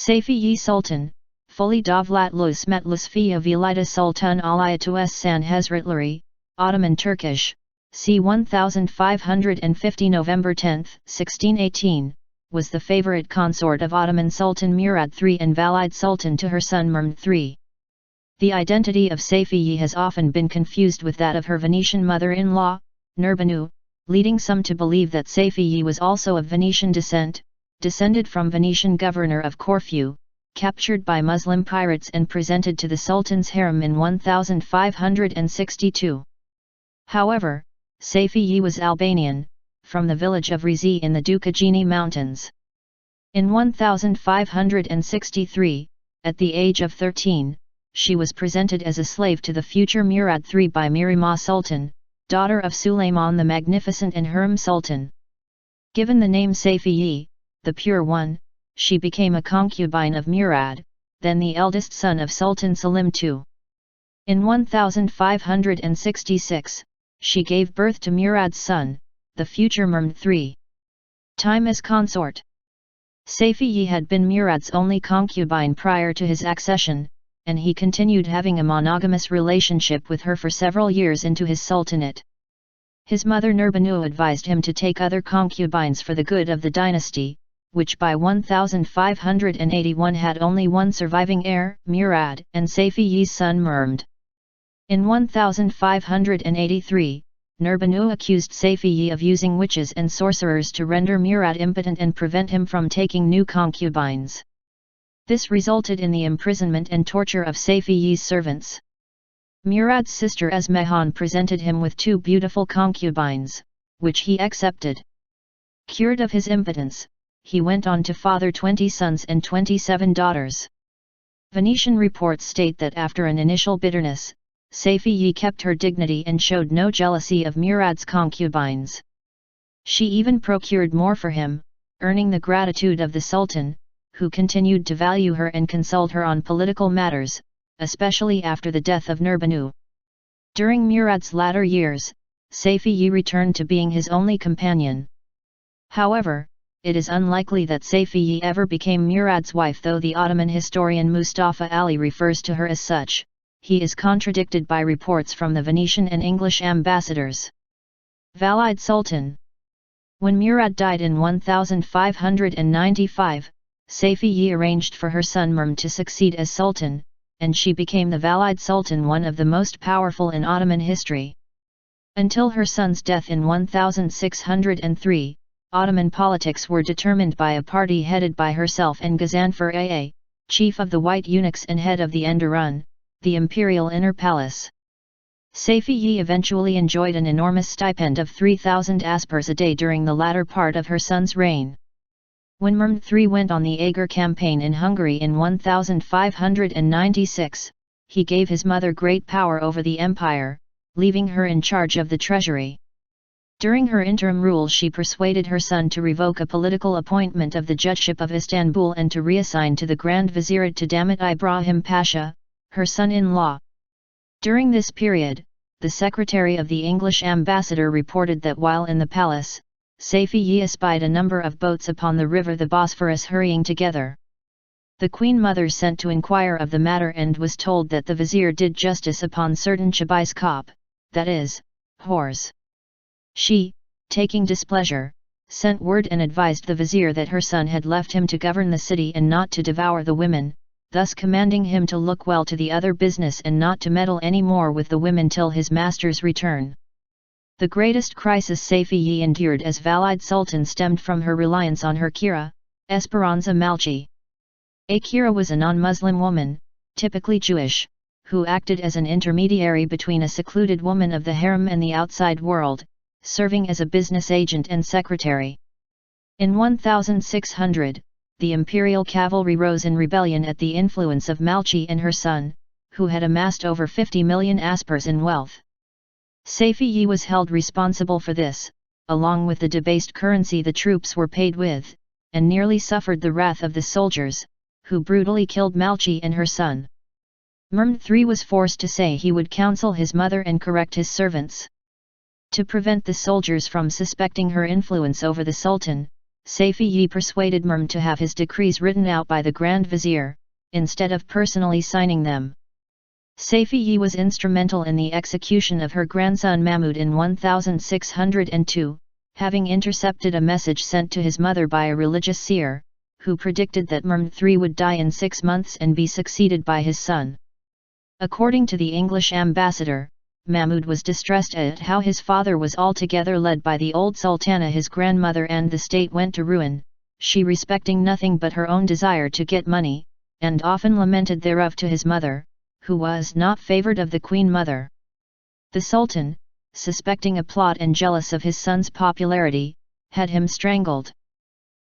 Safiye Sultan, fully Davlatlu İsmatlu Safiya Vālida Sultan Aliyyetü'ş-şân Hazretleri, Ottoman Turkish, c. 1550 November 10, 1618, was the favorite consort of Ottoman Sultan Murad III and valide sultan to her son Mehmed III. The identity of Safiye has often been confused with that of her Venetian mother-in-law, Nurbanu, leading some to believe that Safiye was also of Venetian descent, descended from Venetian Governor of Corfu, captured by Muslim pirates and presented to the Sultan's harem in 1562. However, Safiye was Albanian, from the village of Rezi in the Ducagini mountains. In 1563, at the age of 13, she was presented as a slave to the future Murad III by Mihrimah Sultan, daughter of Suleiman the Magnificent and Hürrem Sultan. Given the name Safiye, the Pure One, she became a concubine of Murad, then the eldest son of Sultan Selim II. In 1566, she gave birth to Murad's son, the future Mehmed III. Time as consort. Safiye had been Murad's only concubine prior to his accession, and he continued having a monogamous relationship with her for several years into his sultanate. His mother Nurbanu advised him to take other concubines for the good of the dynasty, which by 1581 had only one surviving heir, Murad, and Safiye's son Mehmed. In 1583, Nurbanu accused Safiye of using witches and sorcerers to render Murad impotent and prevent him from taking new concubines. This resulted in the imprisonment and torture of Safiye's servants. Murad's sister Esmahan presented him with 2 beautiful concubines, which he accepted. Cured of his impotence, he went on to father 20 sons and 27 daughters. Venetian reports state that after an initial bitterness, Safiye kept her dignity and showed no jealousy of Murad's concubines. She even procured more for him, earning the gratitude of the Sultan, who continued to value her and consult her on political matters, especially after the death of Nurbanu. During Murad's latter years, Safiye returned to being his only companion. However, it is unlikely that Safiye ever became Murad's wife, though the Ottoman historian Mustafa Ali refers to her as such. He is contradicted by reports from the Venetian and English ambassadors. Valide Sultan. When Murad died in 1595, Safiye arranged for her son Mehmed to succeed as Sultan, and she became the valide Sultan, one of the most powerful in Ottoman history. Until her son's death in 1603, Ottoman politics were determined by a party headed by herself and Gazanfer Aa, chief of the White Eunuchs and head of the Enderun, the imperial inner palace. Safiye eventually enjoyed an enormous stipend of 3,000 aspers a day during the latter part of her son's reign. When Mehmed III went on the Agar campaign in Hungary in 1596, he gave his mother great power over the empire, leaving her in charge of the treasury. During her interim rule, she persuaded her son to revoke a political appointment of the judgeship of Istanbul and to reassign to the Grand Vizierate to Damat Ibrahim Pasha, her son-in-law. During this period, the secretary of the English ambassador reported that while in the palace, Safiye espied a number of boats upon the river the Bosphorus hurrying together. The Queen Mother sent to inquire of the matter and was told that the vizier did justice upon certain chabais kop, that is, whores. She, taking displeasure, sent word and advised the vizier that her son had left him to govern the city and not to devour the women, thus commanding him to look well to the other business and not to meddle any more with the women till his master's return. The greatest crisis Safiye endured as valide Sultan stemmed from her reliance on her Kira, Esperanza Malchi. A Kira was a non-Muslim woman, typically Jewish, who acted as an intermediary between a secluded woman of the harem and the outside world, serving as a business agent and secretary. In 1600, the imperial cavalry rose in rebellion at the influence of Malchi and her son, who had amassed over 50 million aspers in wealth. Safiye was held responsible for this, along with the debased currency the troops were paid with, and nearly suffered the wrath of the soldiers, who brutally killed Malchi and her son. Mehmed III was forced to say he would counsel his mother and correct his servants. To prevent the soldiers from suspecting her influence over the Sultan, Safiye persuaded Mehmed to have his decrees written out by the Grand Vizier, instead of personally signing them. Safiye was instrumental in the execution of her grandson Mahmud in 1602, having intercepted a message sent to his mother by a religious seer, who predicted that Mehmed III would die in 6 months and be succeeded by his son. According to the English ambassador, Mahmud was distressed at how his father was altogether led by the old sultana his grandmother, and the state went to ruin, she respecting nothing but her own desire to get money, and often lamented thereof to his mother, who was not favoured of the queen mother. The Sultan, suspecting a plot and jealous of his son's popularity, had him strangled.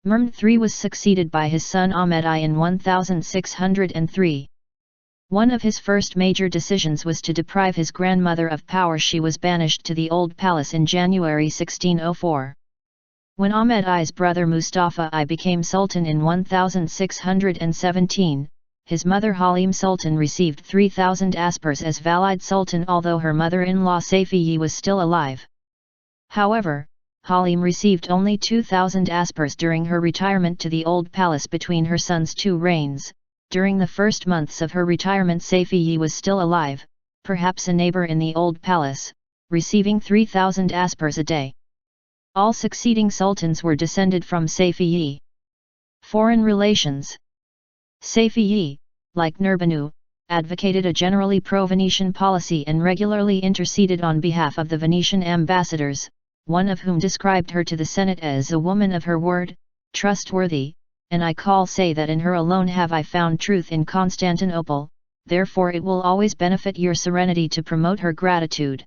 Mehmed III was succeeded by his son Ahmed I in 1603. One of his first major decisions was to deprive his grandmother of power. She was banished to the Old Palace in January 1604. When Ahmed I's brother Mustafa I became Sultan in 1617, his mother Halim Sultan received 3,000 aspers as valide Sultan, although her mother-in-law Safiye was still alive. However, Halim received only 2,000 aspers during her retirement to the Old Palace between her son's 2 reigns. During the first months of her retirement Safiye was still alive, perhaps a neighbor in the Old Palace, receiving 3,000 aspers a day. All succeeding sultans were descended from Safiye. Foreign relations. Safiye, like Nurbanu, advocated a generally pro-Venetian policy and regularly interceded on behalf of the Venetian ambassadors, one of whom described her to the Senate as a woman of her word, trustworthy, and I say that in her alone have I found truth in Constantinople, therefore it will always benefit your serenity to promote her gratitude.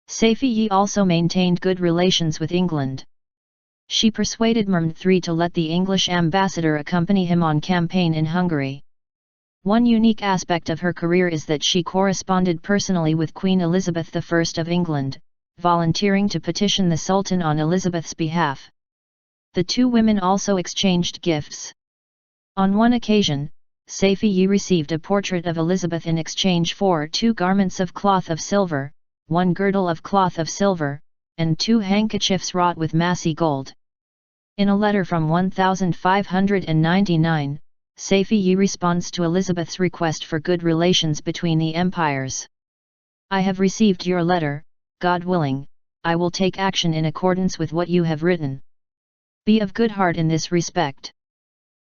Safiye also maintained good relations with England. She persuaded Mehmed III to let the English ambassador accompany him on campaign in Hungary. One unique aspect of her career is that she corresponded personally with Queen Elizabeth I of England, volunteering to petition the Sultan on Elizabeth's behalf. The two women also exchanged gifts. On one occasion, Safiye received a portrait of Elizabeth in exchange for 2 garments of cloth of silver, 1 girdle of cloth of silver, and 2 handkerchiefs wrought with massy gold. In a letter from 1599, Safiye responds to Elizabeth's request for good relations between the empires. I have received your letter, God willing, I will take action in accordance with what you have written. Be of good heart in this respect.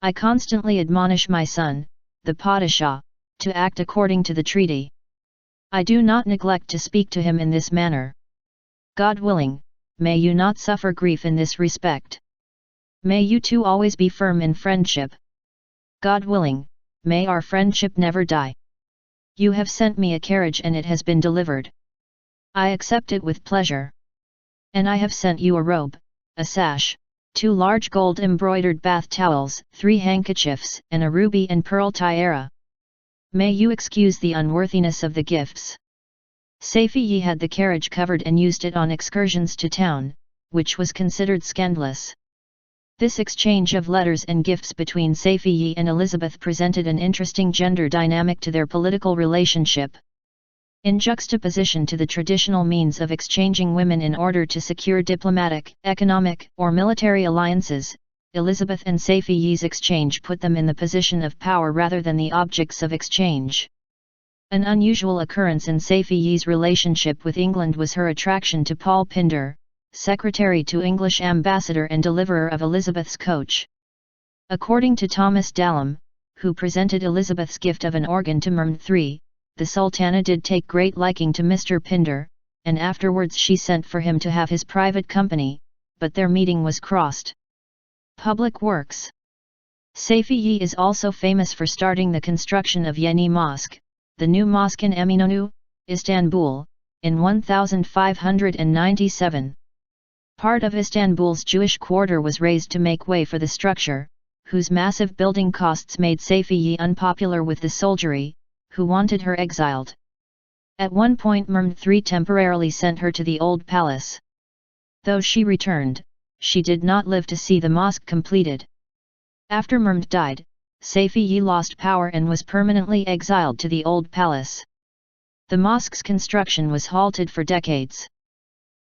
I constantly admonish my son, the Padishah, to act according to the treaty. I do not neglect to speak to him in this manner. God willing, may you not suffer grief in this respect. May you two always be firm in friendship. God willing, may our friendship never die. You have sent me a carriage and it has been delivered. I accept it with pleasure. And I have sent you a robe, a sash, 2 large gold embroidered bath towels, 3 handkerchiefs, and a ruby and pearl tiara. May you excuse the unworthiness of the gifts. Safiye had the carriage covered and used it on excursions to town, which was considered scandalous. This exchange of letters and gifts between Safiye and Elizabeth presented an interesting gender dynamic to their political relationship. In juxtaposition to the traditional means of exchanging women in order to secure diplomatic, economic, or military alliances, Elizabeth and Safiye's exchange put them in the position of power rather than the objects of exchange. An unusual occurrence in Safiye's relationship with England was her attraction to Paul Pindar, secretary to English ambassador and deliverer of Elizabeth's coach. According to Thomas Dallam, who presented Elizabeth's gift of an organ to Mehmed III, the Sultana did take great liking to Mr. Pindar, and afterwards she sent for him to have his private company, but their meeting was crossed. Public works. Safiye is also famous for starting the construction of Yeni Mosque, the new mosque in Eminönü, Istanbul, in 1597. Part of Istanbul's Jewish quarter was razed to make way for the structure, whose massive building costs made Safiye unpopular with the soldiery, who wanted her exiled. At one point Mehmed III temporarily sent her to the Old Palace. Though she returned, she did not live to see the mosque completed. After Mehmed died, Safiye lost power and was permanently exiled to the Old Palace. The mosque's construction was halted for decades.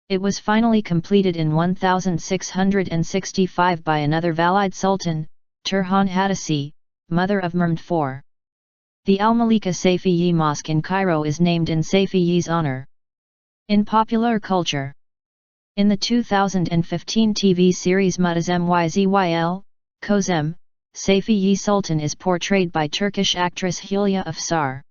It was finally completed in 1665 by another valide sultan, Turhan Hadisi, mother of Mehmed IV. The Al-Malika Safiye Mosque in Cairo is named in Safiye's honor. In popular culture. In the 2015 TV series Muhtesem Yuzyil, Kosem, Safiye Sultan is portrayed by Turkish actress Hulya Avsar.